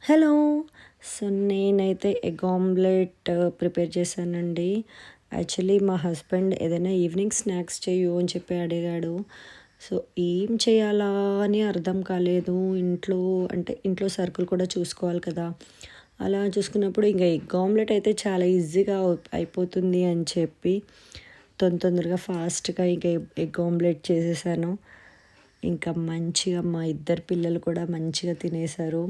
Hello! So, నేనైతే egg omelette prepare చేశానండి. Actually మా హస్బెండ్ ఏదైనా ఈవినింగ్ స్నాక్స్ చెయ్యు అని చెప్పి అడిగాడు. సో, ఏం చేయాలా అని అర్థం కాలేదు. ఇంట్లో సరుకులు కూడా చూసుకోవాలి కదా! అలా చూసుకున్నప్పుడు ఇంక ఎగ్ ఆమ్లెట్ అయితే చాలా ఈజీగా అయిపోతుంది అని చెప్పి తొందరగా ఫాస్ట్‌గా ఇంక ఎగ్ ఆమ్లెట్ చేసేసాను. ఇంకా మంచిగా మా ఇద్దరు పిల్లలు కూడా మంచిగా తినేశారు.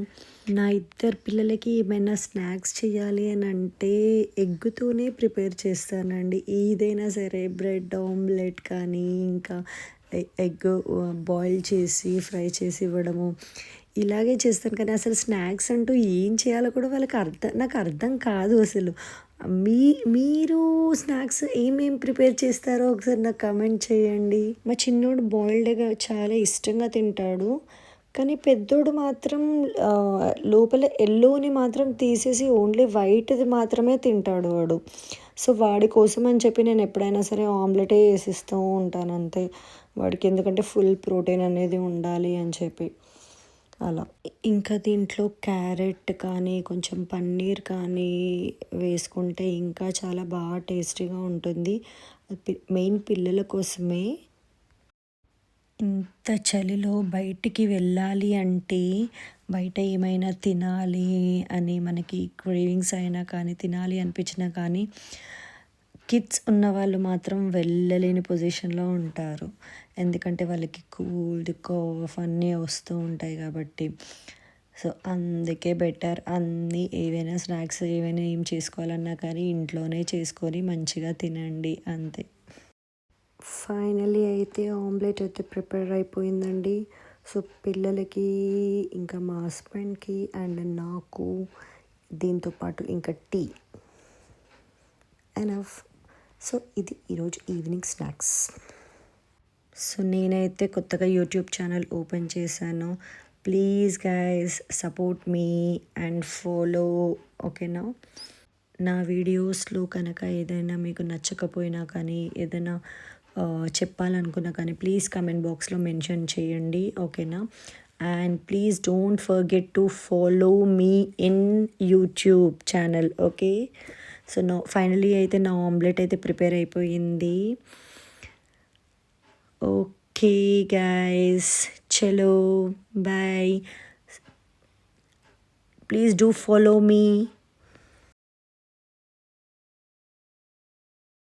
నా ఇద్దరు పిల్లలకి ఏమైనా స్నాక్స్ చేయాలి అని అంటే ఎగ్గుతోనే ప్రిపేర్ చేస్తానండి. ఏదైనా సరే బ్రెడ్ ఆమ్లెట్ కానీ, ఇంకా ఎగ్ బాయిల్ చేసి, ఫ్రై చేసి ఇవ్వడము. ఇలాగే చేస్తాను కానీ అసలు స్నాక్స్ అంటూ ఏం చేయాలో కూడా నాకు అర్థం కాదు అసలు. మీ మీరు స్నాక్స్ ఏమేం ప్రిపేర్ చేస్తారో ఒకసారి నాకు కామెంట్ చేయండి. మా చిన్నోడు బాయిల్డ్‌గా చాలా ఇష్టంగా తింటాడు. కానీ పెద్దోడు మాత్రం లోపల యెల్లోని మాత్రం తీసేసి ఓన్లీ వైట్‌ది మాత్రమే తింటాడు వాడు. సో, వాడి కోసం అని చెప్పి నేను ఎప్పుడైనా సరే ఆమ్లెటే ఏసిస్తూ ఉంటాను అంతే. వాడికి ఎందుకంటే ఫుల్ ప్రోటీన్ అనేది ఉండాలి అని చెప్పి. అలా. ఇంకా దీంట్లో క్యారెట్ కానీ, కొంచెం పన్నీర్ కానీ వేసుకుంటే ఇంకా చాలా బాగా టేస్టీగా ఉంటుంది. మెయిన్ పిల్లల కోసమే. ఇంత చలిలో బయటికి వెళ్ళాలి అంటే, బయట ఏమైనా తినాలి అని మనకి క్రేవింగ్స్ అయినా కానీ, తినాలి అనిపించినా కానీ, కిడ్స్ ఉన్నవాళ్ళు మాత్రం వెళ్ళలేని పొజిషన్‌లో ఉంటారు. ఎందుకంటే వాళ్ళకి కోల్డ్, కాఫ్ అన్నీ వస్తూ ఉంటాయి కాబట్టి. సో, అందుకే బెటర్ అన్నీ ఏవైనా స్నాక్స్ ఏవైనా ఏం చేసుకోవాలన్నా కానీ ఇంట్లోనే చేసుకొని మంచిగా తినండి అంతే. ఫైనల్లీ అయితే ఆమ్లెట్ అయితే ప్రిపేర్ అయిపోయిందండి. సో, పిల్లలకి, ఇంకా మా హస్బెండ్‌కి అండ్ నాకు దీంతో పాటు ఇంకా టీ ఎనఫ్. సో, ఇది ఈరోజు ఈవినింగ్ స్నాక్స్. సో, నేనైతే కొత్తగా యూట్యూబ్ ఛానల్ ఓపెన్ చేశాను. Please guys support me and follow. ఓకేనా? నా వీడియోస్‌లో కనుక ఏదైనా మీకు నచ్చకపోయినా కానీ, ఏదైనా చెప్పాలనుకున్నా కానీ ప్లీజ్ కామెంట్ బాక్స్‌లో మెన్షన్ చేయండి. ఓకేనా? And please don't forget to follow me in YouTube channel. Okay? So, finally అయితే నా ఆమ్లెట్ అయితే ప్రిపేర్ అయిపోయింది. ఓకే గైస్, చలో bye. Please do follow me.